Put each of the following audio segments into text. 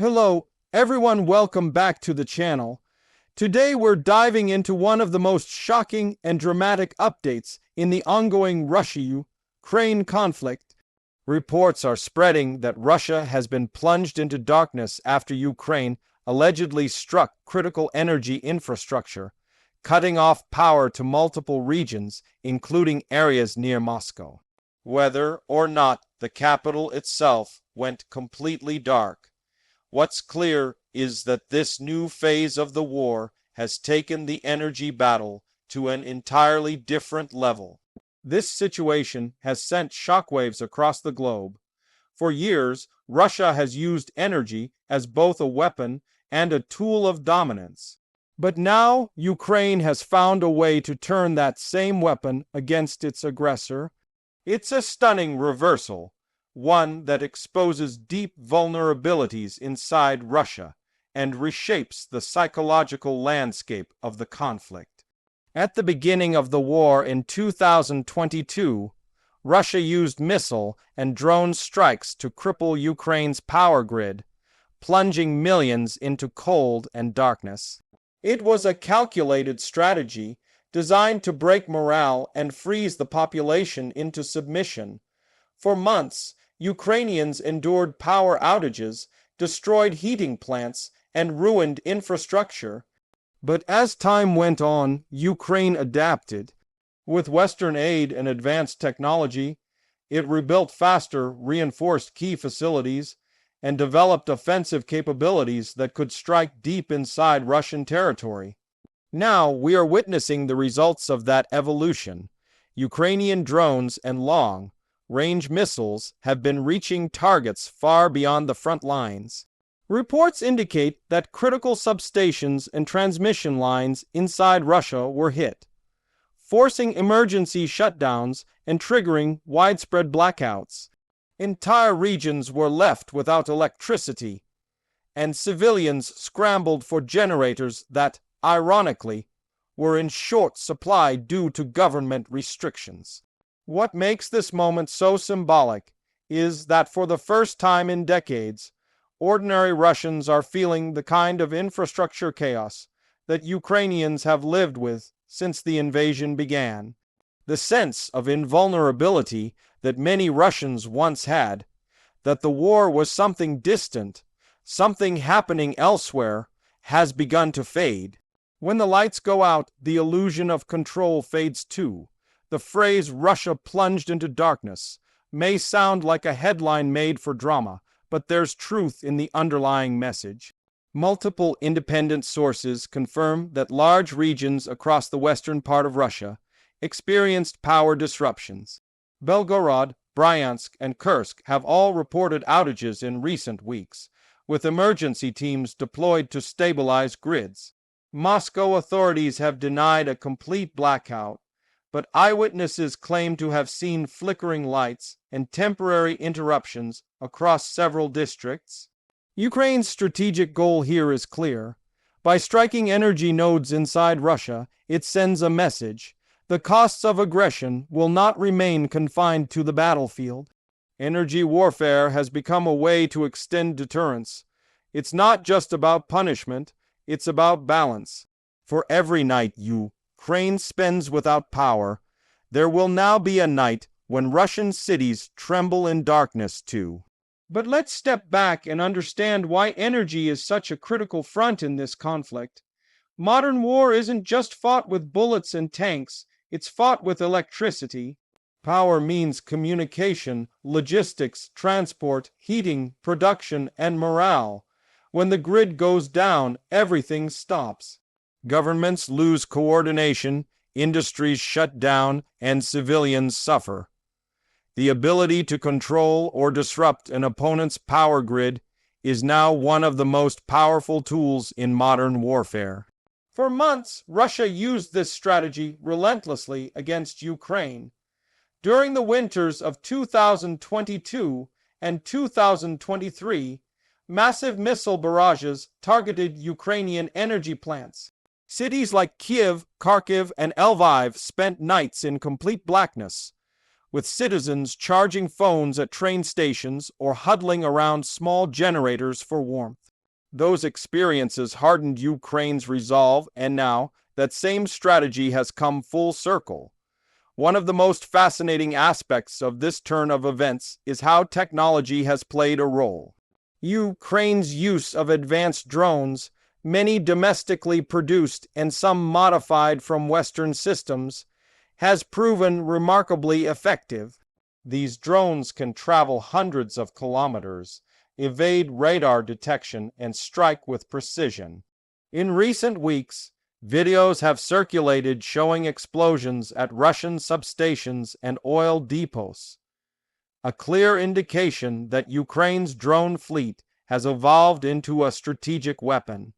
Hello, everyone, welcome back to the channel. Today we're diving into one of the most shocking and dramatic updates in the ongoing Russia-Ukraine conflict. Reports are spreading that Russia has been plunged into darkness after Ukraine allegedly struck critical energy infrastructure, cutting off power to multiple regions, including areas near Moscow. Whether or not the capital itself went completely dark, what's clear is that this new phase of the war has taken the energy battle to an entirely different level. This situation has sent shockwaves across the globe. For years, Russia has used energy as both a weapon and a tool of dominance. But now Ukraine has found a way to turn that same weapon against its aggressor. It's a stunning reversal, one that exposes deep vulnerabilities inside Russia and reshapes the psychological landscape of the conflict. At the beginning of the war in 2022, Russia used missile and drone strikes to cripple Ukraine's power grid, plunging millions into cold and darkness. It was a calculated strategy designed to break morale and freeze the population into submission. For months, Ukrainians endured power outages, destroyed heating plants, and ruined infrastructure. But as time went on, Ukraine adapted. With Western aid and advanced technology, it rebuilt faster, reinforced key facilities, and developed offensive capabilities that could strike deep inside Russian territory. Now we are witnessing the results of that evolution. Ukrainian drones and long-range missiles have been reaching targets far beyond the front lines. Reports indicate that critical substations and transmission lines inside Russia were hit, forcing emergency shutdowns and triggering widespread blackouts. Entire regions were left without electricity, and civilians scrambled for generators that, ironically, were in short supply due to government restrictions. What makes this moment so symbolic is that for the first time in decades, ordinary Russians are feeling the kind of infrastructure chaos that Ukrainians have lived with since the invasion began. The sense of invulnerability that many Russians once had, that the war was something distant, something happening elsewhere, has begun to fade. When the lights go out, the illusion of control fades too. The phrase "Russia plunged into darkness" may sound like a headline made for drama, but there's truth in the underlying message. Multiple independent sources confirm that large regions across the western part of Russia experienced power disruptions. Belgorod, Bryansk, and Kursk have all reported outages in recent weeks, with emergency teams deployed to stabilize grids. Moscow authorities have denied a complete blackout, but eyewitnesses claim to have seen flickering lights and temporary interruptions across several districts. Ukraine's strategic goal here is clear. By striking energy nodes inside Russia, it sends a message. The costs of aggression will not remain confined to the battlefield. Energy warfare has become a way to extend deterrence. It's not just about punishment, it's about balance. For every night Ukraine spends without power, there will now be a night when Russian cities tremble in darkness too. But let's step back and understand why energy is such a critical front in this conflict. Modern war isn't just fought with bullets and tanks, it's fought with electricity. Power means communication, logistics, transport, heating, production, and morale. When the grid goes down, everything stops. Governments lose coordination, industries shut down, and civilians suffer. The ability to control or disrupt an opponent's power grid is now one of the most powerful tools in modern warfare. For months, Russia used this strategy relentlessly against Ukraine. During the winters of 2022 and 2023, massive missile barrages targeted Ukrainian energy plants. Cities like Kiev, Kharkiv, and Lviv spent nights in complete blackness, with citizens charging phones at train stations or huddling around small generators for warmth. Those experiences hardened Ukraine's resolve, and now that same strategy has come full circle. One of the most fascinating aspects of this turn of events is how technology has played a role. Ukraine's use of advanced drones, many domestically produced and some modified from Western systems, has proven remarkably effective. These drones can travel hundreds of kilometers, evade radar detection, and strike with precision. In recent weeks, videos have circulated showing explosions at Russian substations and oil depots, a clear indication that Ukraine's drone fleet has evolved into a strategic weapon.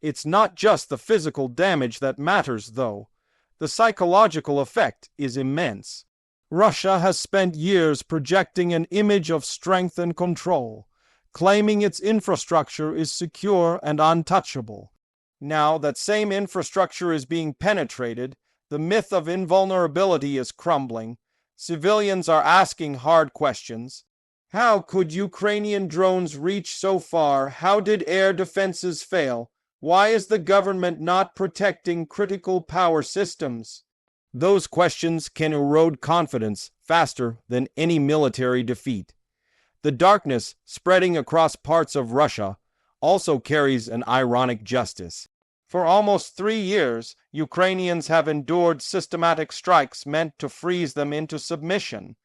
It's not just the physical damage that matters, though. The psychological effect is immense. Russia has spent years projecting an image of strength and control, claiming its infrastructure is secure and untouchable. Now that same infrastructure is being penetrated, the myth of invulnerability is crumbling. Civilians are asking hard questions. How could Ukrainian drones reach so far? How did air defenses fail? Why is the government not protecting critical power systems? Those questions can erode confidence faster than any military defeat. The darkness spreading across parts of Russia also carries an ironic justice. For almost 3 years, Ukrainians have endured systematic strikes meant to freeze them into submission.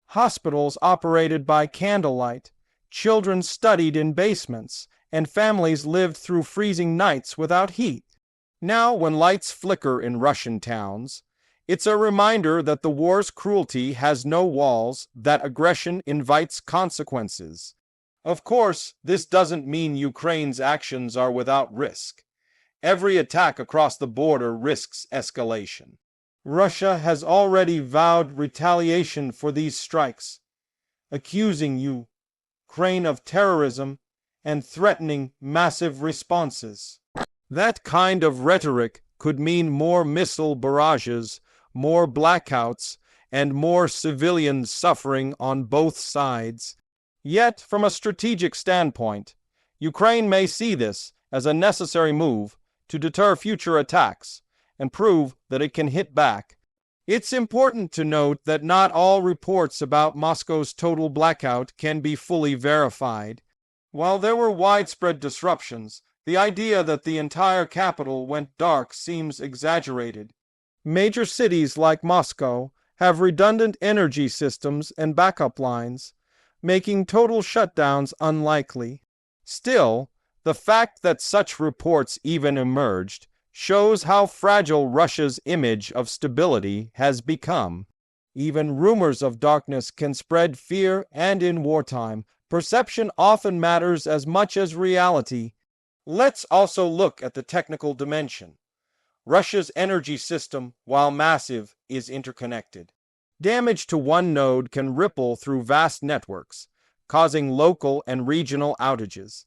Hospitals operated by candlelight, children studied in basements, and families lived through freezing nights without heat. Now, when lights flicker in Russian towns, it's a reminder that the war's cruelty has no walls, that aggression invites consequences. Of course, this doesn't mean Ukraine's actions are without risk. Every attack across the border risks escalation. Russia has already vowed retaliation for these strikes, accusing Ukraine of terrorism and threatening massive responses. That kind of rhetoric could mean more missile barrages, more blackouts, and more civilian suffering on both sides. Yet, from a strategic standpoint, Ukraine may see this as a necessary move to deter future attacks and prove that it can hit back. It's important to note that not all reports about Moscow's total blackout can be fully verified. While there were widespread disruptions, the idea that the entire capital went dark seems exaggerated. Major cities like Moscow have redundant energy systems and backup lines, making total shutdowns unlikely. Still, the fact that such reports even emerged shows how fragile Russia's image of stability has become. Even rumors of darkness can spread fear, and in wartime, perception often matters as much as reality. Let's also look at the technical dimension. Russia's energy system, while massive, is interconnected. Damage to one node can ripple through vast networks, causing local and regional outages.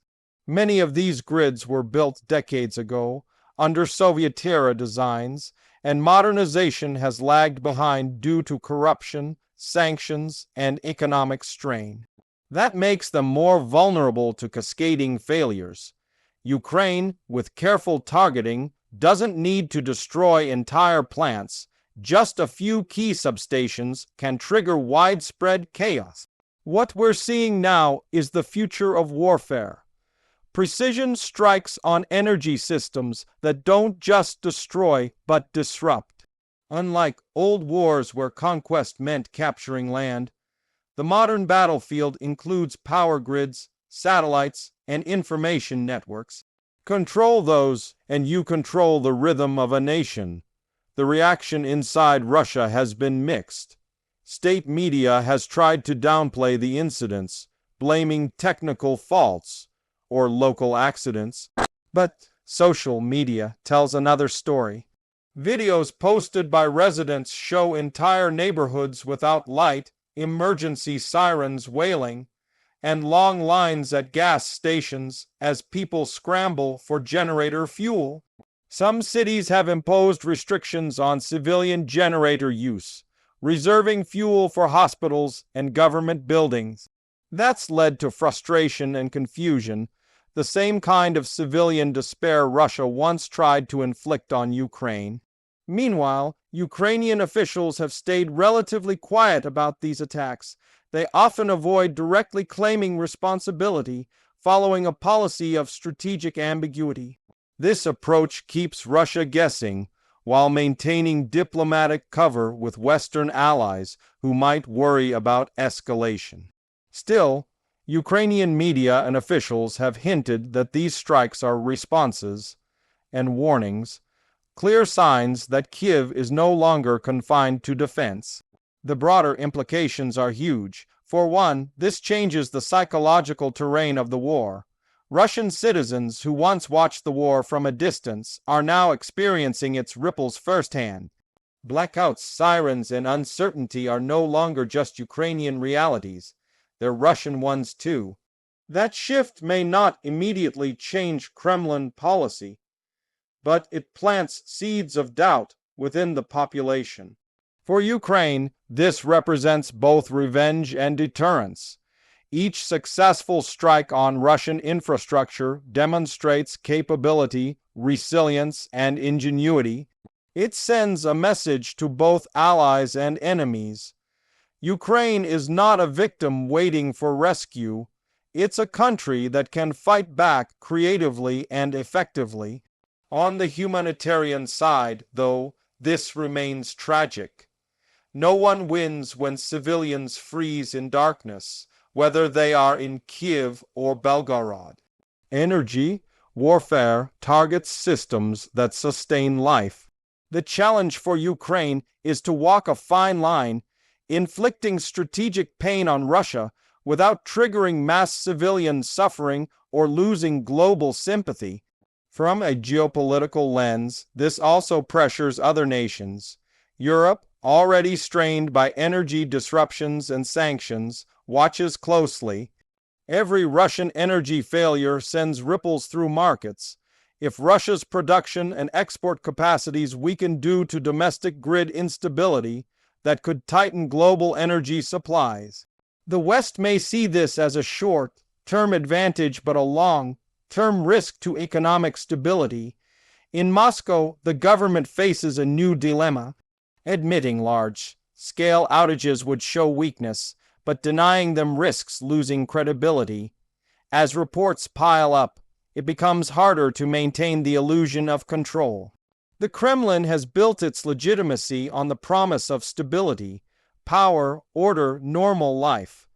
Many of these grids were built decades ago, under Soviet-era designs, and modernization has lagged behind due to corruption, sanctions, and economic strain. That makes them more vulnerable to cascading failures. Ukraine, with careful targeting, doesn't need to destroy entire plants. Just a few key substations can trigger widespread chaos. What we're seeing now is the future of warfare. Precision strikes on energy systems that don't just destroy but disrupt. Unlike old wars where conquest meant capturing land, the modern battlefield includes power grids, satellites, and information networks. Control those, and you control the rhythm of a nation. The reaction inside Russia has been mixed. State media has tried to downplay the incidents, blaming technical faults or local accidents. But social media tells another story. Videos posted by residents show entire neighborhoods without light, emergency sirens wailing, and long lines at gas stations as people scramble for generator fuel. Some cities have imposed restrictions on civilian generator use, reserving fuel for hospitals and government buildings. That's led to frustration and confusion, the same kind of civilian despair Russia once tried to inflict on Ukraine. Meanwhile, Ukrainian officials have stayed relatively quiet about these attacks. They often avoid directly claiming responsibility, following a policy of strategic ambiguity. This approach keeps Russia guessing, while maintaining diplomatic cover with Western allies who might worry about escalation. Still, Ukrainian media and officials have hinted that these strikes are responses and warnings, clear signs that Kyiv is no longer confined to defense. The broader implications are huge. For one, this changes the psychological terrain of the war. Russian citizens who once watched the war from a distance are now experiencing its ripples firsthand. Blackouts, sirens, and uncertainty are no longer just Ukrainian realities. They're Russian ones too. That shift may not immediately change Kremlin policy, but it plants seeds of doubt within the population. For Ukraine, this represents both revenge and deterrence. Each successful strike on Russian infrastructure demonstrates capability, resilience, and ingenuity. It sends a message to both allies and enemies. Ukraine is not a victim waiting for rescue. It's a country that can fight back creatively and effectively. On the humanitarian side, though, this remains tragic. No one wins when civilians freeze in darkness, whether they are in Kyiv or Belgorod. Energy warfare targets systems that sustain life. The challenge for Ukraine is to walk a fine line, inflicting strategic pain on Russia without triggering mass civilian suffering or losing global sympathy. From a geopolitical lens, this also pressures other nations. Europe, already strained by energy disruptions and sanctions, watches closely. Every Russian energy failure sends ripples through markets. If Russia's production and export capacities weaken due to domestic grid instability, that could tighten global energy supplies. The West may see this as a short-term advantage but a long-term risk to economic stability. In Moscow, the government faces a new dilemma. Admitting large-scale outages would show weakness, but denying them risks losing credibility. As reports pile up, it becomes harder to maintain the illusion of control. The Kremlin has built its legitimacy on the promise of stability, power, order, normal life.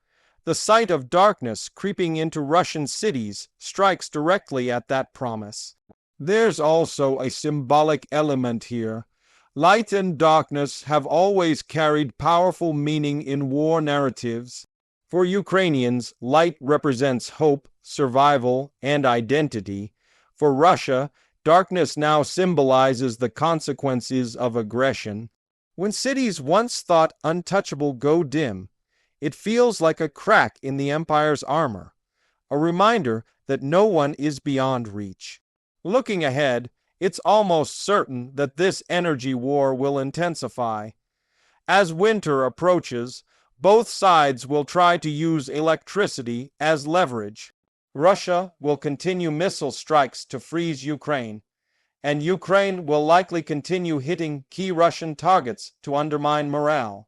The sight of darkness creeping into Russian cities strikes directly at that promise. There's also a symbolic element here. Light and darkness have always carried powerful meaning in war narratives. For Ukrainians, light represents hope, survival, and identity. For Russia, darkness now symbolizes the consequences of aggression. When cities once thought untouchable go dim, it feels like a crack in the empire's armor, a reminder that no one is beyond reach. Looking ahead, it's almost certain that this energy war will intensify. As winter approaches, both sides will try to use electricity as leverage. Russia will continue missile strikes to freeze Ukraine, and Ukraine will likely continue hitting key Russian targets to undermine morale.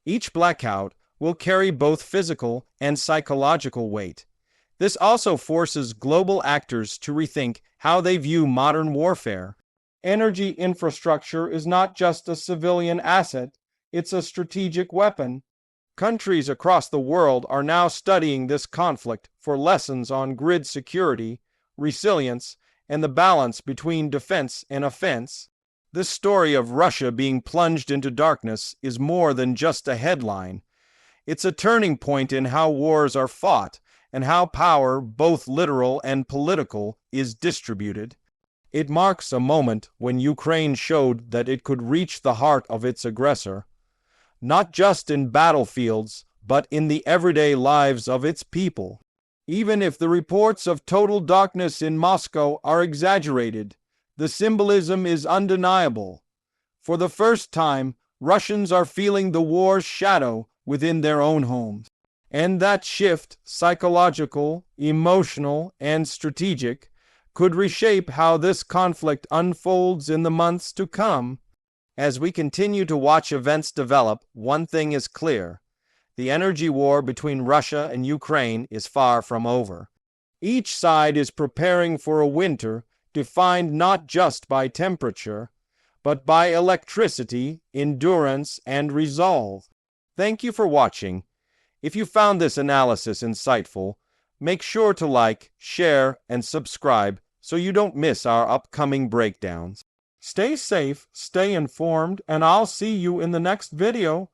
Each blackout will carry both physical and psychological weight. This also forces global actors to rethink how they view modern warfare. Energy infrastructure is not just a civilian asset, it's a strategic weapon. Countries across the world are now studying this conflict for lessons on grid security, resilience, and the balance between defense and offense. This story of Russia being plunged into darkness is more than just a headline. It's a turning point in how wars are fought and how power, both literal and political, is distributed. It marks a moment when Ukraine showed that it could reach the heart of its aggressor, not just in battlefields, but in the everyday lives of its people. Even if the reports of total darkness in Moscow are exaggerated, the symbolism is undeniable. For the first time, Russians are feeling the war's shadow within their own homes. And that shift, psychological, emotional, and strategic, could reshape how this conflict unfolds in the months to come. As we continue to watch events develop, one thing is clear. The energy war between Russia and Ukraine is far from over. Each side is preparing for a winter defined not just by temperature, but by electricity, endurance, and resolve. Thank you for watching. If you found this analysis insightful, make sure to like, share, and subscribe so you don't miss our upcoming breakdowns. Stay safe, stay informed, and I'll see you in the next video.